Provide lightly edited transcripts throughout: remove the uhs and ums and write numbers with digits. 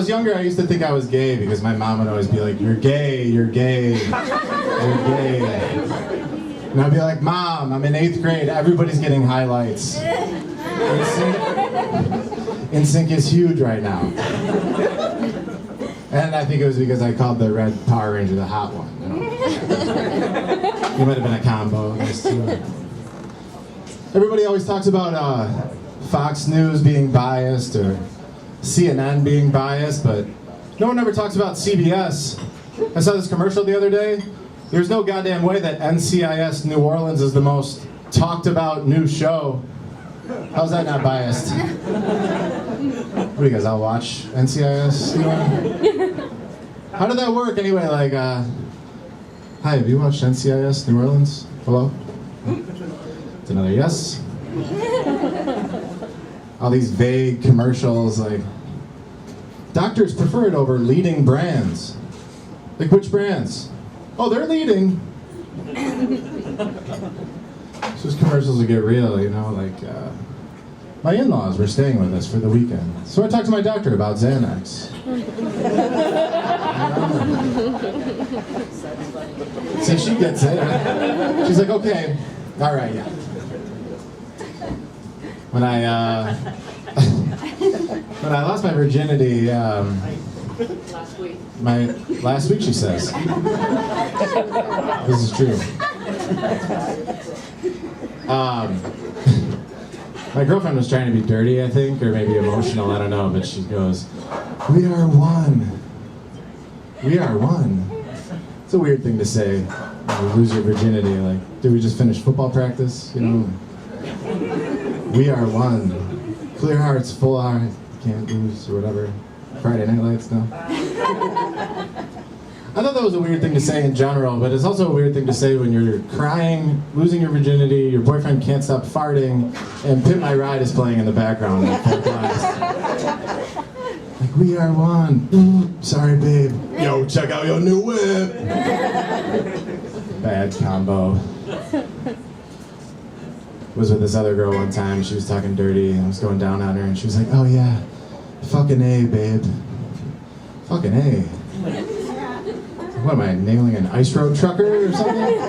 was younger, I used to think I was gay because my mom would always be like, "You're gay, you're gay, you're gay." And I'd be like, "Mom, I'm in 8th grade, everybody's getting highlights. NSYNC is huge right now." And I think it was because I called the red Power Ranger the hot one. You know? It might have been a combo. Everybody always talks about Fox News being biased or CNN being biased, but no one ever talks about CBS. I saw this commercial the other day. There's no goddamn way that NCIS New Orleans is the most talked about new show. How's that not biased? What do you guys all watch NCIS? You know? How did that work anyway? Like, hi, have you watched NCIS New Orleans? Hello? It's another yes. All these vague commercials like, doctors prefer it over leading brands. Like, which brands? Oh, they're leading. So those commercials will get real, you know, like, my in-laws were staying with us for the weekend. So I talked to my doctor about Xanax. So she gets it. She's like, okay, all right, yeah. When I lost my virginity, last week, she says. This is true. My girlfriend was trying to be dirty, I think, or maybe emotional, I don't know, but she goes, "We are one. We are one." It's a weird thing to say when you lose your virginity. Like, did we just finish football practice? You know? We are one. Clear hearts, full hearts, can't lose, or whatever. Friday Night Lights, no? I thought that was a weird thing to say in general, but it's also a weird thing to say when you're crying, losing your virginity, your boyfriend can't stop farting, and Pimp My Ride is playing in the background in full blast. Like, we are one. Sorry, babe. Yo, check out your new whip. Bad combo. Was with this other girl one time, she was talking dirty, and I was going down on her, and she was like, "Oh yeah, fucking A, babe. Fucking A." What am I, nailing an ice road trucker or something?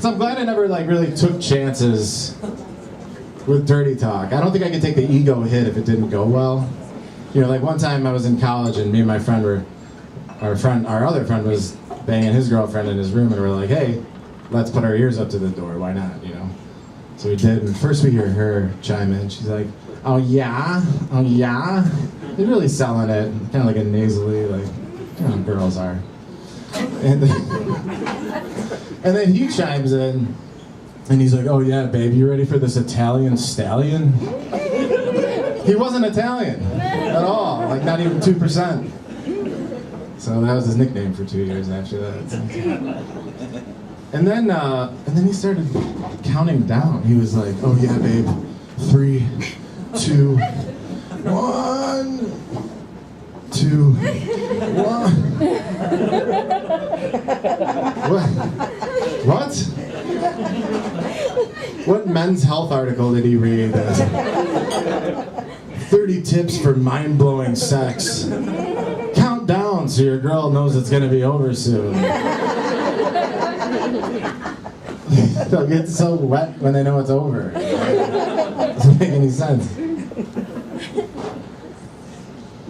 So I'm glad I never really took chances with dirty talk. I don't think I could take the ego hit if it didn't go well. You know, like one time I was in college and me and my friend were, our other friend was banging his girlfriend in his room, and we're like, "Hey, let's put our ears up to the door, why not, you know?" So we did, and first we hear her chime in, she's like, "Oh yeah? Oh yeah?" They're really selling it, kind of like a nasally, like, you know, girls are. And then he chimes in, and he's like, "Oh yeah, babe, you ready for this Italian stallion?" He wasn't Italian at all, like not even 2%. So that was his nickname for 2 years after that. And then he started counting down. He was like, "Oh yeah, babe, 3, 2, 1, 2, 1. What? What Men's Health article did he read? 30 tips for mind-blowing sex. Count down so your girl knows it's gonna be over soon. They'll get so wet when they know it's over. It doesn't make any sense.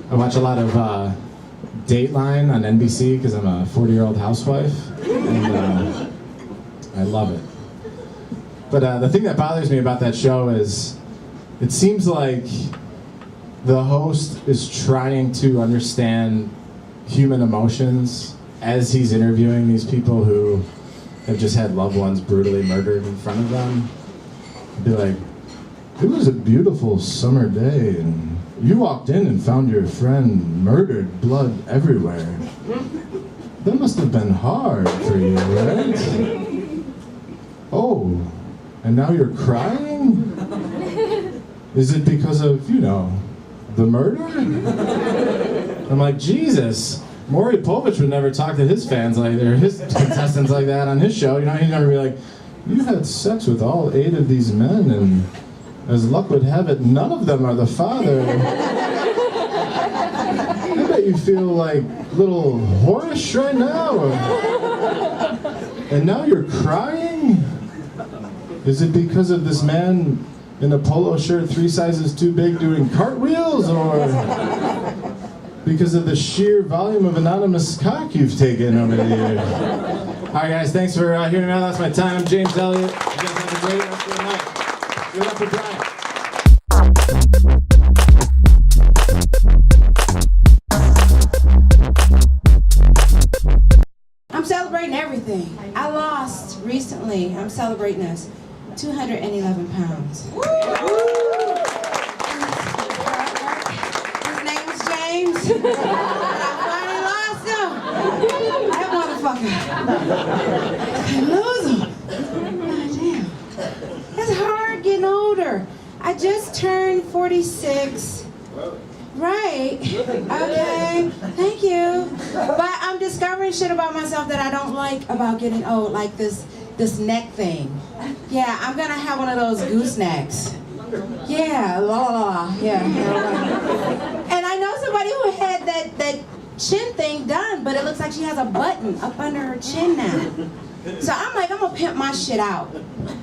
I watch a lot of Dateline on NBC because I'm a 40-year-old housewife, and I love it. But the thing that bothers me about that show is it seems like the host is trying to understand human emotions as he's interviewing these people who have just had loved ones brutally murdered in front of them. He'd be like, "It was a beautiful summer day, and you walked in and found your friend murdered, blood everywhere. That must have been hard for you, right? Oh, and now you're crying? Is it because of, you know, the murder?" I'm like, Jesus. Maury Povich would never talk to his fans like, or his contestants like that on his show. You know, he'd never be like, "You had sex with all 8 of these men, and as luck would have it, none of them are the father." you feel like a little whorish right now? And now you're crying? Is it because of this man in a polo shirt 3 sizes too big doing cartwheels, or because of the sheer volume of anonymous cock you've taken over the years? Alright guys, thanks for hearing me out. That's my time. I'm James Elliott. You guys have a great rest of the night. Give it up for Brian. I'm celebrating everything. I lost recently. I'm celebrating this. 211 pounds. Woo! His name's James. I finally lost him. That motherfucker. I lose him. God damn. It's hard getting older. I just turned 46. Right. Okay. Thank you. But I'm discovering shit about myself that I don't like about getting old, like this neck thing. Yeah, I'm gonna have one of those goosenecks. Yeah, la la la. Yeah. And I know somebody who had that chin thing done, but it looks like she has a button up under her chin now. So I'm like, I'm gonna pimp my shit out.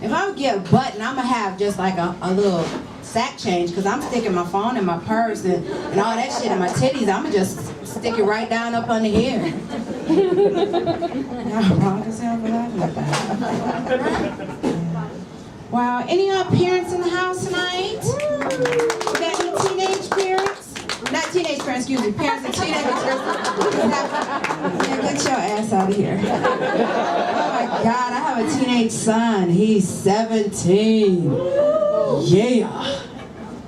If I would get a button, I'm gonna have just like a little sack change, because I'm sticking my phone in my purse and all that shit in my titties. I'm gonna just stick it right down up under here. Y'all wrong as hell for laughing at that. Wow, any parents in the house tonight? We got any teenage parents? Not teenage parents, excuse me, parents of teenagers. Yeah, get your ass out of here. Oh my God, I have a teenage son. He's 17. Yeah.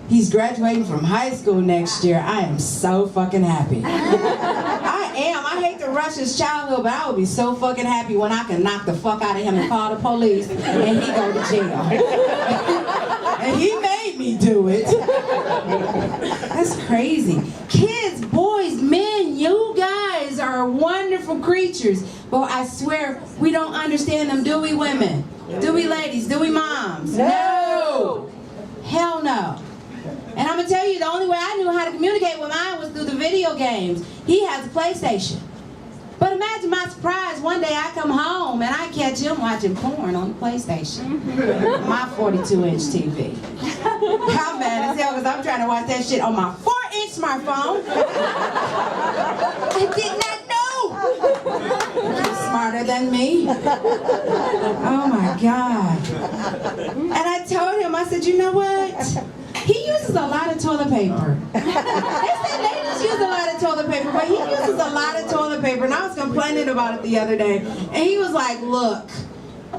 He's graduating from high school next year. I am so fucking happy. I am. I hate to rush his childhood, but I would be so fucking happy when I can knock the fuck out of him and call the police and he go to jail. And he made me do it. That's crazy. Kids, boys, men, you guys are wonderful creatures. But I swear, we don't understand them, do we, women? Do we, ladies? Do we, moms? No! Hell no. And I'm gonna tell you, the only way I knew how to communicate with mine was through the video games. He has a PlayStation. But imagine my surprise, one day I come home and I catch him watching porn on the PlayStation. My 42-inch TV. How bad as hell, because I'm trying to watch that shit on my 4-inch smartphone. I did not know. You're smarter than me. Oh my God. And I told him, I said, you know what? He uses a lot of toilet paper. They said ladies use a lot of toilet paper, but he uses a lot of toilet paper. And I was complaining about it the other day. And he was like, look,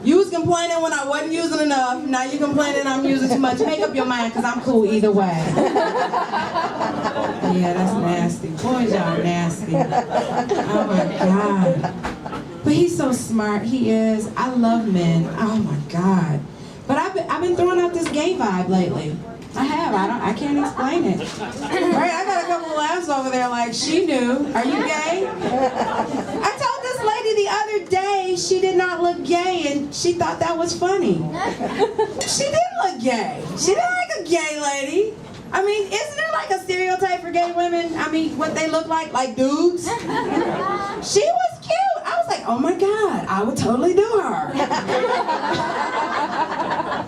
you was complaining when I wasn't using enough. Now you're complaining I'm using too much. Make up your mind, because I'm cool either way. Yeah, that's nasty. Boys, y'all nasty. Oh my God. But he's so smart. He is. I love men. Oh my God. But I've been throwing out this gay vibe lately. I have. I can't explain it. Right? I got a couple of laughs over there like, she knew. Are you gay? I told this lady the other day she did not look gay, and she thought that was funny. She did look gay. She didn't like a gay lady. I mean, isn't there like a stereotype for gay women? I mean, what they look like dudes? She was cute. I was like, oh my God, I would totally do her.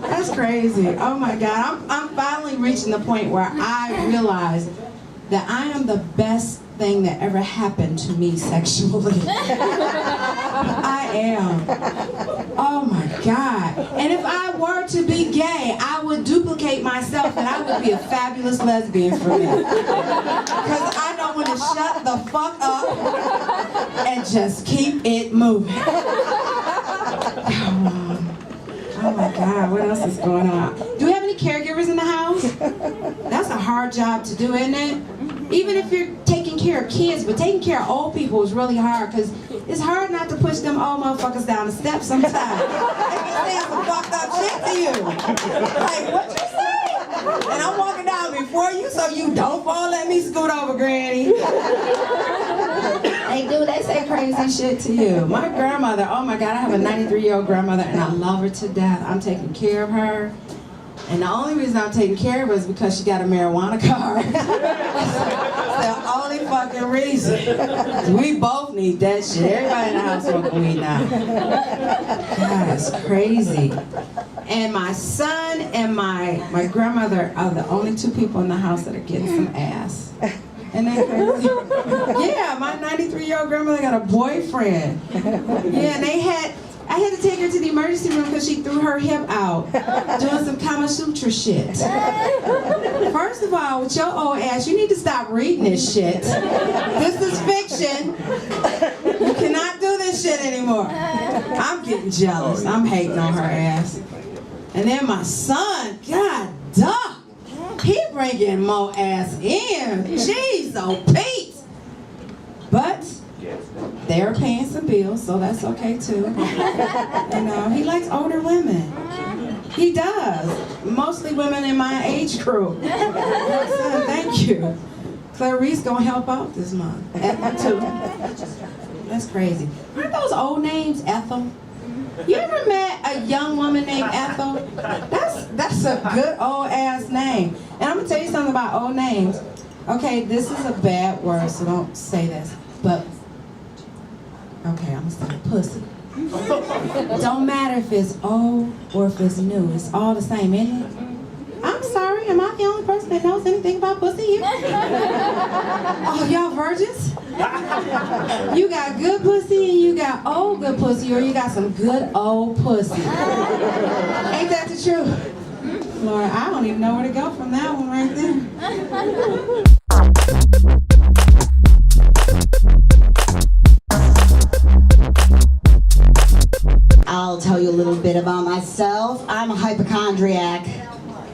That's crazy. Oh my God. I'm finally reaching the point where I realize that I am the best thing that ever happened to me sexually. I am. Oh my God. And if I were to be gay, I would duplicate myself and I would be a fabulous lesbian for me. Because I don't want to shut the fuck up and just keep it moving. Oh my God, what else is going on? Do we have any caregivers in the house? That's a hard job to do, isn't it? Even if you're taking care of kids, but taking care of old people is really hard, because it's hard not to push them old motherfuckers down the steps sometimes. They be saying some fucked up shit to you. Like, what you say? And I'm walking down before you so you don't fall, let me scoot over, Granny. They say crazy shit to you. My grandmother, oh my God, I have a 93-year-old grandmother and I love her to death. I'm taking care of her. And the only reason I'm taking care of her is because she got a marijuana card. It's the only fucking fucking reason. We both need that shit. Everybody in the house smoking weed now. God, it's crazy. And my son and my grandmother are the only two people in the house that are getting some ass. And then crazy? Yeah, my 93-year-old grandmother got a boyfriend. Yeah, and I had to take her to the emergency room because she threw her hip out doing some Kama Sutra shit. First of all, with your old ass, you need to stop reading this shit. This is fiction. You cannot do this shit anymore. I'm getting jealous. I'm hating on her ass. And then my son, God dog, he bringing more ass in. Jeez, oh Pete. But they're paying some bills, so that's okay too. You know, he likes older women. He does. Mostly women in my age group. So, thank you. Clarice gonna help out this month. Ethel too. That's crazy. Aren't those old names, Ethel? You ever met a young woman named Ethel? That's a good old ass name. And I'm gonna tell you something about old names. Okay, this is a bad word, so don't say this. But okay, I'm gonna say pussy. Don't matter if it's old or if it's new. It's all the same, isn't it? I'm sorry, am I the only person that knows anything about pussy here? Oh, y'all virgins? You got good pussy and you got old good pussy, or you got some good old pussy. Ain't that the truth? Lord, I don't even know where to go from that one right there. I'll tell you a little bit about myself. I'm a hypochondriac.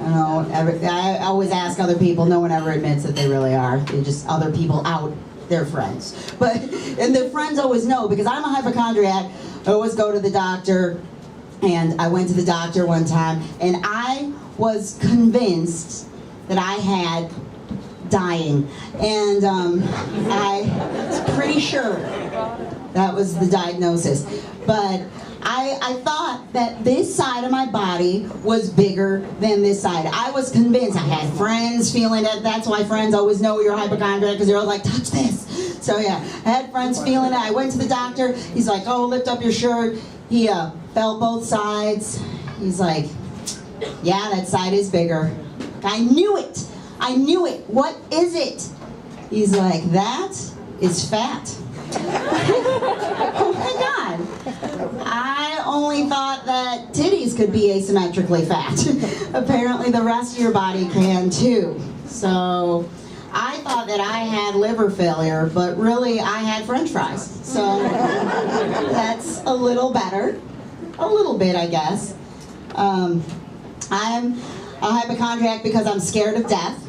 You know, I always ask other people. No one ever admits that they really are. They just other people out their friends. And their friends always know because I'm a hypochondriac. I always go to the doctor, and I went to the doctor one time, and I was convinced that I had dying, and I was pretty sure that was the diagnosis. But I thought that this side of my body was bigger than this side. I was convinced. I had friends feeling it. That's why friends always know you're a hypochondriac, because they're all like, touch this. So yeah, I had friends feeling it. I went to the doctor. He's like, oh, lift up your shirt. He felt both sides. He's like, yeah, that side is bigger. I knew it. I knew it. What is it? He's like, that is fat. Oh my God. I only thought that titties could be asymmetrically fat. Apparently the rest of your body can too. So I thought that I had liver failure, but really I had French fries. So that's a little better. A little bit, I guess. I'm a hypochondriac because I'm scared of death.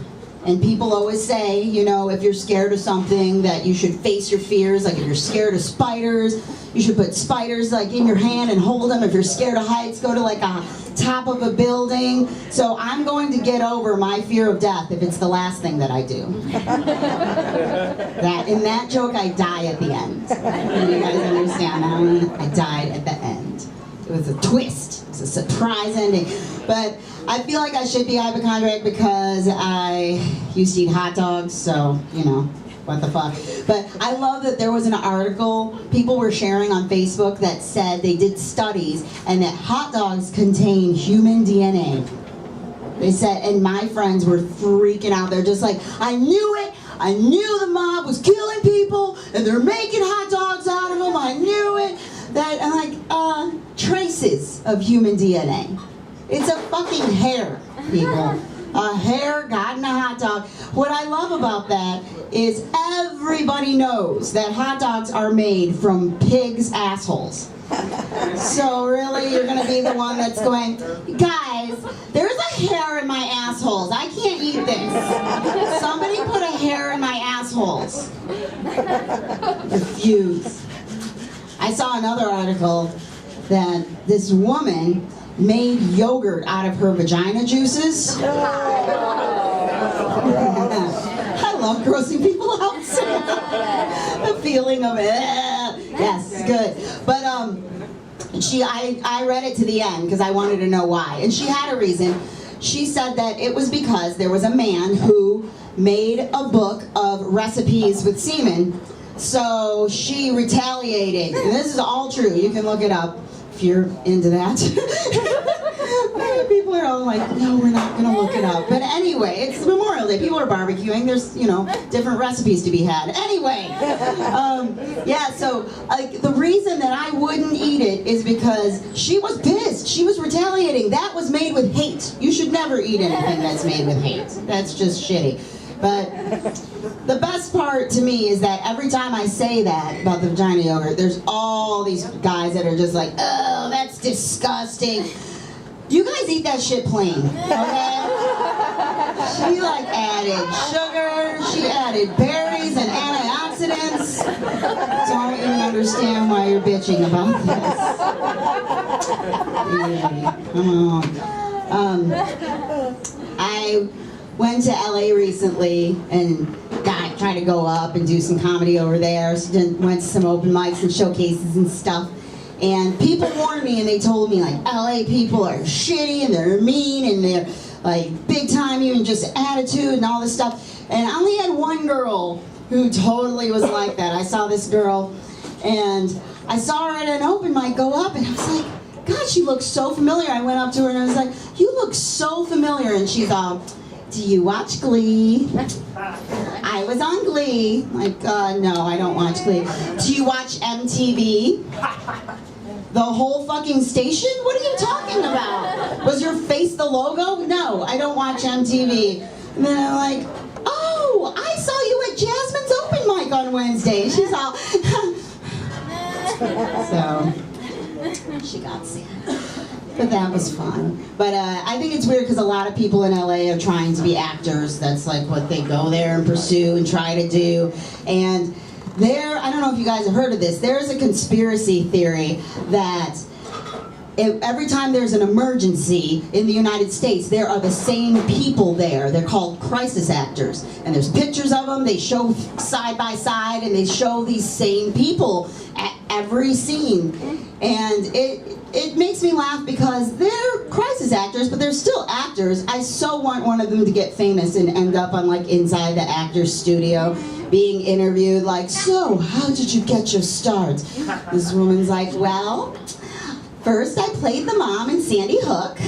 And people always say, you know, if you're scared of something, that you should face your fears. Like if you're scared of spiders, you should put spiders like in your hand and hold them. If you're scared of heights, go to like a top of a building. So I'm going to get over my fear of death if it's the last thing that I do. In that joke, I die at the end. You guys understand that one? I died at the end. It was a twist. It was a surprise ending. But I feel like I should be hypochondriac because I used to eat hot dogs, so, you know, what the fuck. But I love that there was an article people were sharing on Facebook that said they did studies and that hot dogs contain human DNA. They said, and my friends were freaking out. They're just like, I knew it. I knew the mob was killing people and they're making hot dogs out of them. I knew it. That, I'm like, traces of human DNA. It's a fucking hair, people. A hair got in a hot dog. What I love about that is everybody knows that hot dogs are made from pigs' assholes. So really, you're gonna be the one that's going, guys, there's a hair in my assholes. I can't eat this. Somebody put a hair in my assholes. Refuse. I saw another article that this woman made yogurt out of her vagina juices. I love grossing people out. The feeling of it. Yes, it's good. But I read it to the end because I wanted to know why. And she had a reason. she said that it was because there was a man who made a book of recipes with semen, so she retaliated. And this is all true. You can look it up if you're into that. People are all like, no, we're not going to look it up. But anyway, it's Memorial Day. People are barbecuing. There's, you know, different recipes to be had. Anyway, yeah, so the reason that I wouldn't eat it is because she was pissed. She was retaliating. That was made with hate. You should never eat anything that's made with hate. That's just shitty. But the best part to me is that every time I say that about the vagina yogurt, there's all these guys that are just like, oh, that's disgusting. You guys eat that shit plain, okay? She like added sugar, she added berries and antioxidants. Don't even understand why you're bitching about this. Yeah, come on. I went to LA recently and tried to go up and do some comedy over there. So went to some open mics and showcases and stuff. And people warned me and they told me like LA people are shitty and they're mean and they're like big time you and just attitude and all this stuff. And I only had one girl who totally was like that. I saw this girl and I saw her at an open mic go up and I was like, God, she looks so familiar. I went up to her and I was like, you look so familiar. And she's all, do you watch Glee? I was on Glee. Like, no, I don't watch Glee. Do you watch MTV? The whole fucking station? What are you talking about? Was your face the logo? No, I don't watch MTV. And then I'm like, oh, I saw you at Jasmine's open mic on Wednesday. And she's all, so, she got sad. But that was fun. But I think it's weird because a lot of people in LA are trying to be actors. That's like what they go there and pursue and try to do. And there, I don't know if you guys have heard of this, there's a conspiracy theory that every time there's an emergency in the United States, there are the same people there. They're called crisis actors. And there's pictures of them, they show side by side, and they show these same people at every scene. And it makes me laugh because they're crisis actors, but they're still actors. I so want one of them to get famous and end up on like inside the actor's studio being interviewed like, so how did you get your start? This woman's like, well, first I played the mom in Sandy Hook.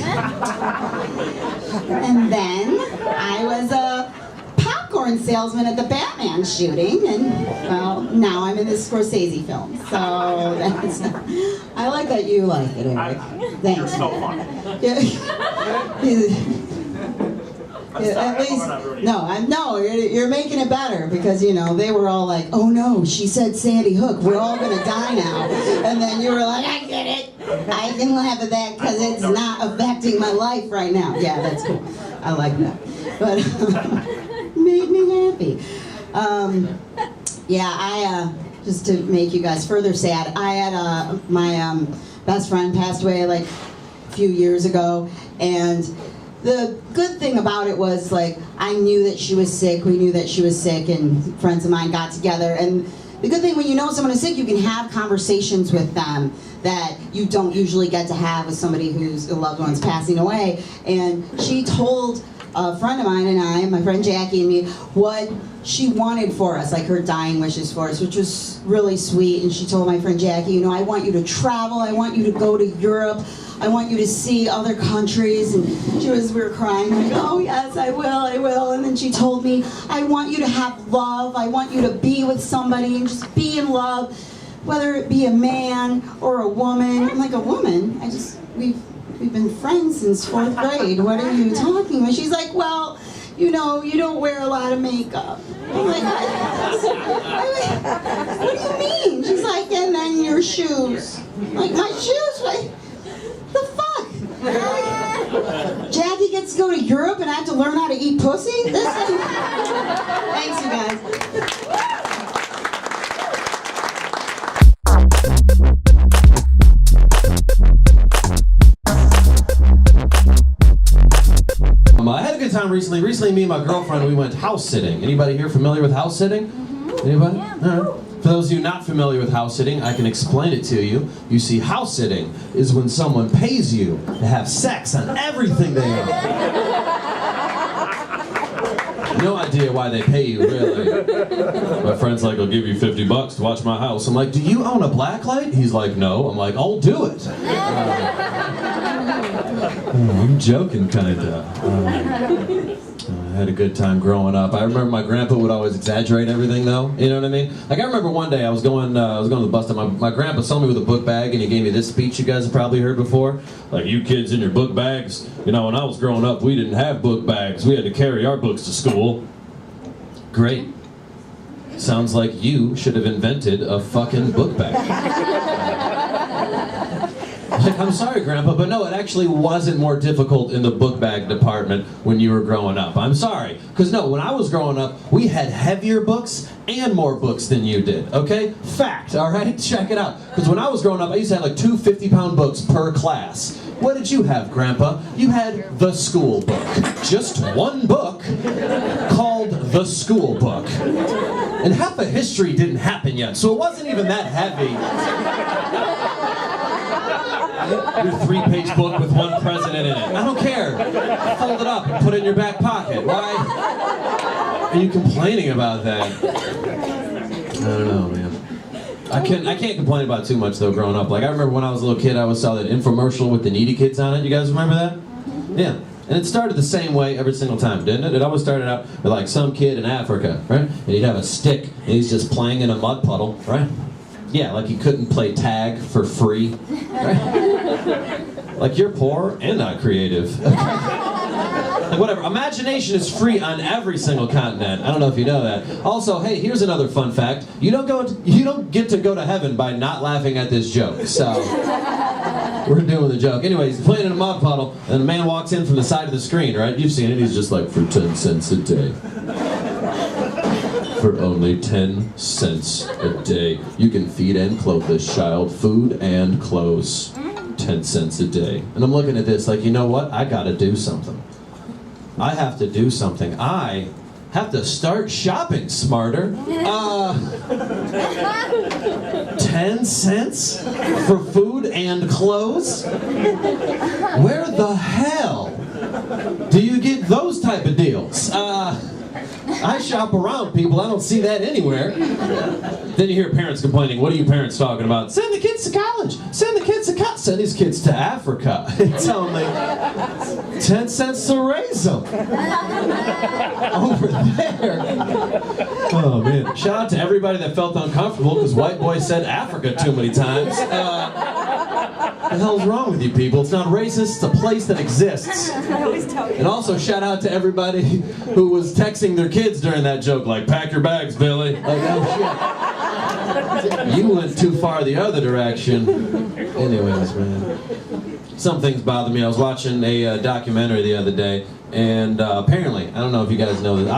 And then I was a popcorn salesman at the Batman shooting, and well, now I'm in this Scorsese film. So that's, I like that you like it, Eric. Thanks. So fun. At least, no, you're making it better because, you know, they were all like, oh no, she said Sandy Hook, we're all gonna die now. And then you were like, I get it. I can laugh at that because it's not affecting my life right now. Yeah, that's cool. I like that. But made me happy. Yeah, just to make you guys further sad, I had my best friend passed away like a few years ago, and the good thing about it was, like, I knew that she was sick, we knew that she was sick, and friends of mine got together, and the good thing when you know someone is sick, you can have conversations with them that you don't usually get to have with somebody whose loved one's passing away. And she told a friend of mine and I, my friend Jackie and me, what she wanted for us, like her dying wishes for us, which was really sweet. And she told my friend Jackie, you know, I want you to travel, I want you to go to Europe, I want you to see other countries. And we were crying, like, oh yes, I will. And then she told me, I want you to have love, I want you to be with somebody and just be in love, whether it be a man or a woman. I'm like, a woman? We've been friends since 4th grade. What are you talking about? She's like, well, you know, you don't wear a lot of makeup. I'm like, what do you mean? She's like, and then your shoes. I'm like, my shoes? What the fuck? Jackie gets to go to Europe and I have to learn how to eat pussy? Thanks, you guys. I had a good time recently. Recently, me and my girlfriend, we went house sitting. Anybody here familiar with house sitting? Anybody? Yeah. All right. For those of you not familiar with house sitting, I can explain it to you. You see, house sitting is when someone pays you to have sex on everything they own. No idea why they pay you, really. My friend's like, I'll give you $50 to watch my house. I'm like, do you own a blacklight? He's like, no. I'm like, I'll do it. I'm joking, kinda. I had a good time growing up. I remember my grandpa would always exaggerate everything, though. You know what I mean? Like I remember one day I was going to the bus stop. My grandpa saw me with a book bag, and he gave me this speech you guys have probably heard before. Like, you kids in your book bags. You know, when I was growing up, we didn't have book bags. We had to carry our books to school. Great. Sounds like you should have invented a fucking book bag. Like, I'm sorry, Grandpa, but no, it actually wasn't more difficult in the book bag department when you were growing up. I'm sorry. Because no, when I was growing up, we had heavier books and more books than you did, okay? Fact, all right? Check it out. Because when I was growing up, I used to have like 2 50-pound books per class. What did you have, Grandpa? You had the school book. Just one book called the school book. And half of history didn't happen yet, so it wasn't even that heavy. Your 3-page book with one president in it. I don't care. Fold it up and put it in your back pocket. Why are you complaining about that? I don't know, man. I can't complain about too much though growing up. Like I remember when I was a little kid, I always saw that infomercial with the needy kids on it. You guys remember that? Yeah. And it started the same way every single time, didn't it? It always started out with like some kid in Africa, right? And he'd have a stick and he's just playing in a mud puddle, right? Yeah, like he couldn't play tag for free. Right? Like you're poor and not creative. Like whatever. Imagination is free on every single continent. I don't know if you know that. Also, hey, here's another fun fact. You don't get to go to heaven by not laughing at this joke. So we're doing the joke. Anyway, he's playing in a mud puddle, and a man walks in from the side of the screen, right? You've seen it. He's just like, for 10 cents a day. For only 10 cents a day, you can feed and clothe this child, food and clothes. 10 cents a day. And I'm looking at this like, you know what? I gotta do something. I have to do something. I have to start shopping smarter. 10 cents for food and clothes? Where the hell do you get those type of deals? I shop around, people. I don't see that anywhere. Then you hear parents complaining. What are you parents talking about? Send the kids to college. Send the kids to college. Send these kids to Africa. It's only 10 cents to raise them. Over there. Oh, man. Shout out to everybody that felt uncomfortable because white boy said Africa too many times. What the hell's wrong with you people? It's not racist. It's a place that exists. And also shout out to everybody who was texting their kids during that joke, like, pack your bags, Billy. Like, oh shit. You went too far the other direction. Anyways, man. Some things bother me. I was watching a documentary the other day, and apparently, I don't know if you guys know this,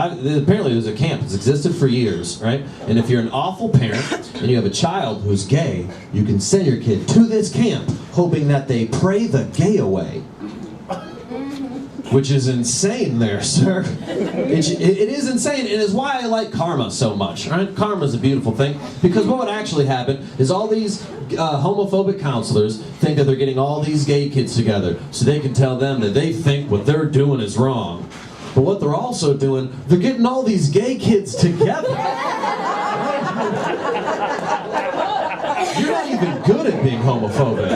apparently there's a camp that's existed for years, right? And if you're an awful parent and you have a child who's gay, you can send your kid to this camp hoping that they pray the gay away. Which is insane there, sir. It is insane, and it's why I like karma so much, right? Karma's a beautiful thing, because what would actually happen is all these homophobic counselors think that they're getting all these gay kids together so they can tell them that they think what they're doing is wrong. But what they're also doing, they're getting all these gay kids together. You're not even good at being homophobic.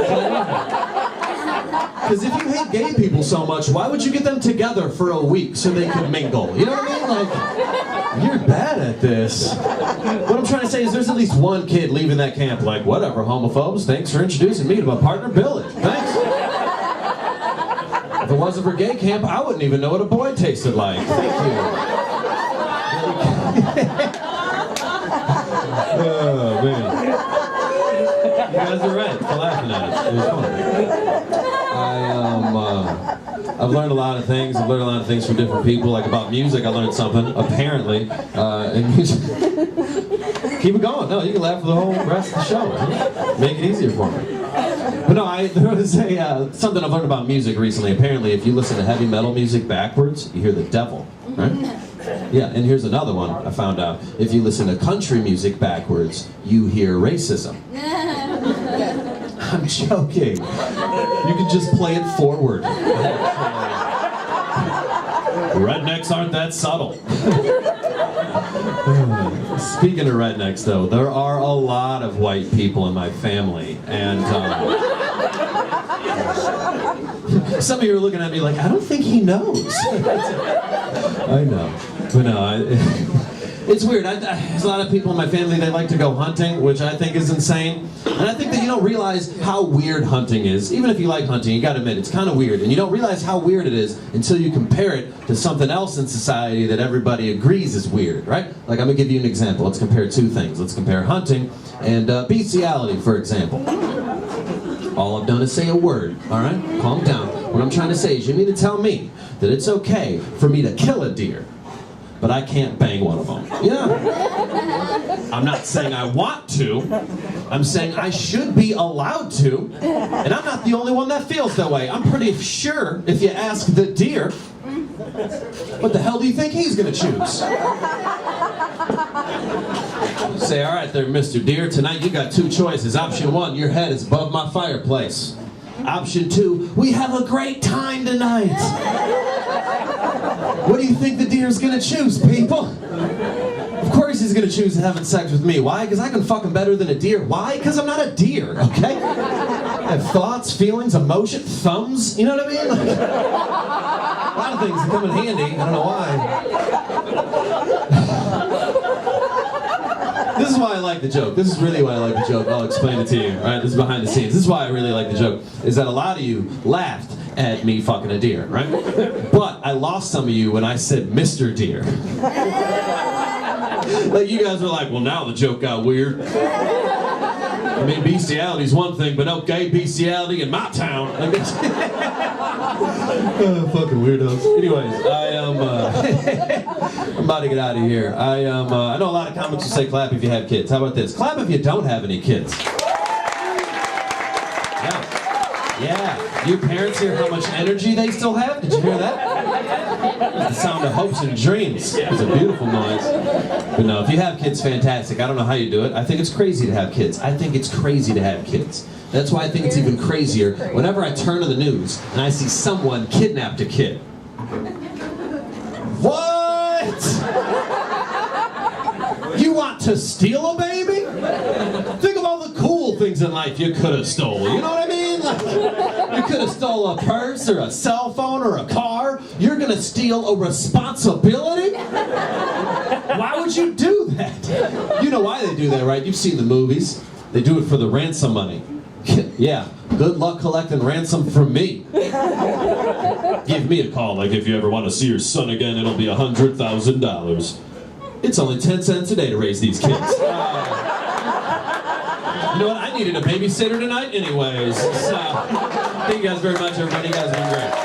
Because if you hate gay people so much, why would you get them together for a week so they could mingle? You know what I mean? Like, you're bad at this. What I'm trying to say is there's at least one kid leaving that camp like, whatever, homophobes, thanks for introducing me to my partner, Billy. Thanks. If it wasn't for gay camp, I wouldn't even know what a boy tasted like. Thank you. Oh, man. You guys are right for laughing at it. It was fun. I've learned a lot of things. I've learned a lot of things from different people. Like about music, I learned something. Apparently, in music. Keep it going. No, you can laugh for the whole rest of the show. Right? Make it easier for me. But no, there was something I've learned about music recently. Apparently, if you listen to heavy metal music backwards, you hear the devil. Right? Yeah, and here's another one I found out. If you listen to country music backwards, you hear racism. I'm joking. You can just play it forward. Rednecks aren't that subtle. Speaking of rednecks, though, there are a lot of white people in my family, and some of you are looking at me like, I don't think he knows. I know, but no, it's weird. There's a lot of people in my family, they like to go hunting, which I think is insane. And I think that you don't realize how weird hunting is. Even if you like hunting, you gotta admit, it's kind of weird. And you don't realize how weird it is until you compare it to something else in society that everybody agrees is weird, right? Like, I'm gonna give you an example. Let's compare two things. Let's compare hunting and bestiality, for example. All I've done is say a word, all right? Calm down. What I'm trying to say is you mean to tell me that it's okay for me to kill a deer, but I can't bang one of them. Yeah. I'm not saying I want to. I'm saying I should be allowed to. And I'm not the only one that feels that way. I'm pretty sure if you ask the deer, what the hell do you think he's gonna choose? Say, all right there, Mr. Deer, tonight you got two choices. Option one, your head is above my fireplace. Option two, we have a great time tonight. What do you think the deer's gonna choose, people? Of course he's gonna choose having sex with me. Why? Because I can fuck him better than a deer. Why? Because I'm not a deer, okay? I have thoughts, feelings, emotion, thumbs, you know what I mean? Like, a lot of things that come in handy, I don't know why. This is why I like the joke. This is really why I like the joke. I'll explain it to you, right? This is behind the scenes. This is why I really like the joke, is that a lot of you laughed at me fucking a deer, right? But I lost some of you when I said Mr. Deer. Like, you guys were like, well, now the joke got weird. I mean, bestiality's one thing, but okay, bestiality in my town. Fucking weirdos. Anyways, I am, I'm about to get out of here. I know a lot of comics will say clap if you have kids. How about this? Clap if you don't have any kids. Yeah. Your parents hear how much energy they still have? Did you hear that? It's the sound of hopes and dreams. It's a beautiful noise. But no, if you have kids, fantastic. I don't know how you do it. I think it's crazy to have kids. I think it's crazy to have kids. That's why I think it's even crazier whenever I turn to the news and I see someone kidnapped a kid. What? You want to steal a baby? Think of all the cool things in life you could have stole. You know what I mean? Like, you could have stole a purse or a cell phone or a car. You're gonna steal a responsibility? Why would you do that? You know why they do that, right? You've seen the movies. They do it for the ransom money. Yeah, good luck collecting ransom from me. Give me a call, like if you ever want to see your son again, it'll be $100,000. It's only 10 cents a day to raise these kids. You know what? I needed a babysitter tonight anyways. So, thank you guys very much, everybody. You guys have been great.